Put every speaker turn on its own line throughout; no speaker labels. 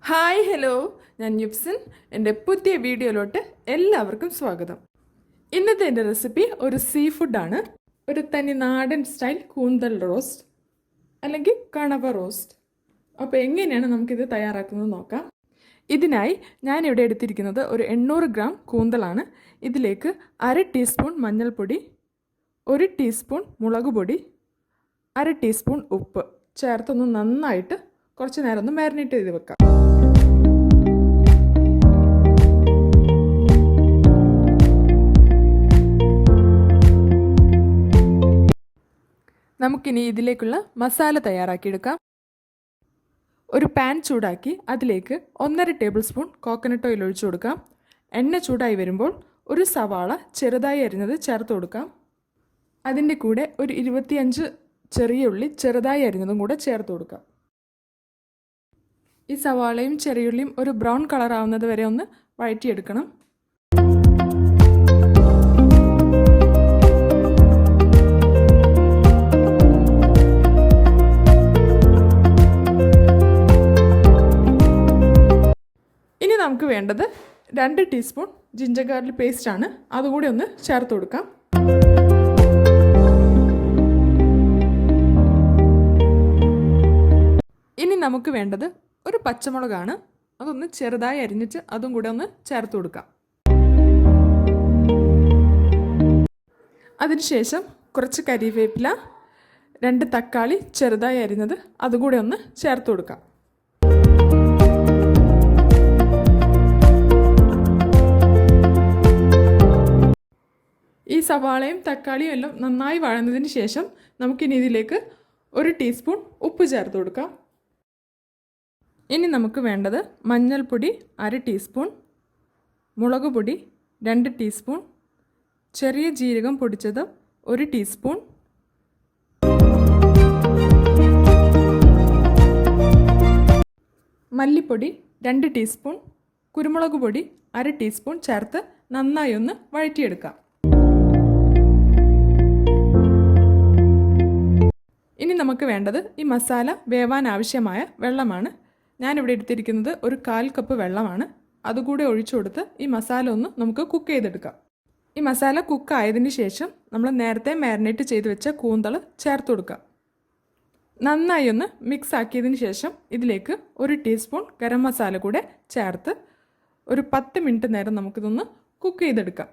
Hi hello, ഞാൻ യുപ്സിൻ. എൻ്റെ പുതിയ വീഡിയോയിലോട്ട് എല്ലാവർക്കും സ്വാഗതം. ഇന്നത്തെ എൻ്റെ റെസിപ്പി ഒരു സീ ഫുഡാണ്. ഒരു തനി നാടൻ സ്റ്റൈൽ കൂന്തൽ റോസ്റ്റ് അല്ലെങ്കിൽ കണവ റോസ്റ്റ്. അപ്പോൾ എങ്ങനെയാണ് നമുക്കിത് തയ്യാറാക്കുന്നത് നോക്കാം. ഇതിനായി ഞാനിവിടെ എടുത്തിരിക്കുന്നത് ഒരു 800 ഗ്രാം കൂന്തലാണ്. ഇതിലേക്ക് 1/2 ടീസ്പൂൺ മഞ്ഞൾപ്പൊടി, 1 ടീസ്പൂൺ മുളക് പൊടി, 1/2 ടീസ്പൂൺ ഉപ്പ് ചേർത്തൊന്ന് നന്നായിട്ട് കുറച്ച് നേരം ഒന്ന് മാരിനേറ്റ് ചെയ്ത് വെക്കാം. നമുക്കിനി ഇതിലേക്കുള്ള മസാല തയ്യാറാക്കിയെടുക്കാം. ഒരു പാൻ ചൂടാക്കി അതിലേക്ക് 1.5 ടേബിൾ സ്പൂൺ കോക്കനട്ട് ഓയിൽ ഒഴിച്ചു കൊടുക്കാം. എണ്ണ ചൂടായി വരുമ്പോൾ ഒരു സവാള ചെറുതായി അരിഞ്ഞത് ചേർത്ത് കൊടുക്കാം. അതിൻ്റെ കൂടെ ഒരു 25 ചെറിയ ഉള്ളി ചെറുതായി അരിഞ്ഞതും കൂടെ ചേർത്ത് കൊടുക്കാം. ഈ സവാളയും ചെറിയുള്ളിയും ഒരു ബ്രൗൺ കളർ ആവുന്നത് വരെ ഒന്ന് വഴറ്റിയെടുക്കണം. ഇനി നമുക്ക് വേണ്ടത് 2 ടീസ്പൂൺ ജിഞ്ചർ ഗാർലിക് പേസ്റ്റാണ്. അതുകൂടി ഒന്ന് ചേർത്ത് കൊടുക്കാം. ഇനി നമുക്ക് വേണ്ടത് ഒരു പച്ചമുളകാണ്. അതൊന്ന് ചെറുതായി അരിഞ്ഞിട്ട് അതും കൂടെ ഒന്ന് ചേർത്ത് കൊടുക്കാം. അതിനുശേഷം കുറച്ച് കരിവേപ്പില, 2 തക്കാളി ചെറുതായി അരിഞ്ഞത് അതും കൂടെ ഒന്ന് ചേർത്ത് കൊടുക്കാം. ഈ സവാളയും തക്കാളിയും എല്ലാം നന്നായി വഴന്നതിന് ശേഷം നമുക്കിനി ഇതിലേക്ക് 1 ടീസ്പൂൺ ഉപ്പ് ചേർത്ത് കൊടുക്കാം. ഇനി നമുക്ക് വേണ്ടത് മഞ്ഞൾപ്പൊടി 1/2 ടീസ്പൂൺ, മുളക് പൊടി 2 ടീസ്പൂൺ, ചെറിയ ജീരകം പൊടിച്ചത് 1 ടീസ്പൂൺ, മല്ലിപ്പൊടി 2 ടീസ്പൂൺ, കുരുമുളക് പൊടി 1/2 ടീസ്പൂൺ ചേർത്ത് നന്നായി ഒന്ന് വഴറ്റിയെടുക്കാം. ഇനി നമുക്ക് വേണ്ടത് ഈ മസാല വേവാൻ ആവശ്യമായ വെള്ളമാണ്. ഞാനിവിടെ എടുത്തിരിക്കുന്നത് ഒരു 1/4 കപ്പ് വെള്ളമാണ്. അതുകൂടെ ഒഴിച്ചു കൊടുത്ത് ഈ മസാല ഒന്ന് നമുക്ക് കുക്ക് ചെയ്തെടുക്കാം. ഈ മസാല കുക്ക് ആയതിന് ശേഷം നമ്മൾ നേരത്തെ മാരിനേറ്റ് ചെയ്ത് വെച്ച കൂന്തൾ ചേർത്ത് കൊടുക്കാം. നന്നായി ഒന്ന് മിക്സ് ആക്കിയതിന് ശേഷം ഇതിലേക്ക് 1 ടീസ്പൂൺ ഗരം മസാല കൂടെ ചേർത്ത് ഒരു 10 മിനിറ്റ് നേരം നമുക്കിതൊന്ന് കുക്ക് ചെയ്തെടുക്കാം.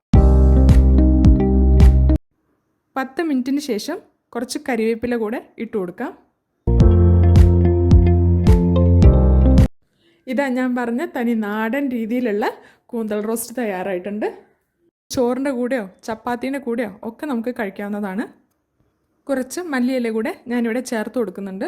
10 മിനിറ്റിന് ശേഷം കുറച്ച് കരിവേപ്പില കൂടെ ഇട്ട് കൊടുക്കാം. ഇതാ ഞാൻ പറഞ്ഞ തനി നാടൻ രീതിയിലുള്ള കൂന്തൽ റോസ്റ്റ് തയ്യാറായിട്ടുണ്ട്. ചോറിൻ്റെ കൂടെയോ ചപ്പാത്തീൻ്റെ കൂടെയോ ഒക്കെ നമുക്ക് കഴിക്കാവുന്നതാണ്. കുറച്ച് മല്ലിയില കൂടെ ഞാനിവിടെ ചേർത്ത് കൊടുക്കുന്നുണ്ട്.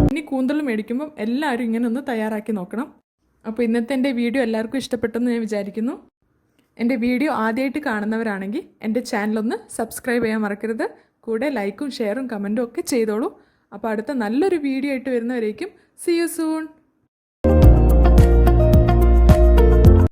ഇനി കൂന്തൽ മേടിക്കുമ്പം എല്ലാവരും ഇങ്ങനെ ഒന്ന് തയ്യാറാക്കി നോക്കണം. അപ്പോൾ ഇന്നത്തെ എൻ്റെ വീഡിയോ എല്ലാവർക്കും ഇഷ്ടപ്പെട്ടെന്ന് ഞാൻ വിചാരിക്കുന്നു. എൻ്റെ വീഡിയോ ആദ്യമായിട്ട് കാണുന്നവരാണെങ്കിൽ എൻ്റെ ചാനലൊന്ന് സബ്സ്ക്രൈബ് ചെയ്യാൻ മറക്കരുത്. കൂടെ ലൈക്കും ഷെയറും കമൻറ്റും ഒക്കെ ചെയ്തോളൂ. അപ്പോൾ അടുത്ത നല്ലൊരു വീഡിയോ ആയിട്ട് വരുന്നവരേക്കും സീ യു സൂൺ.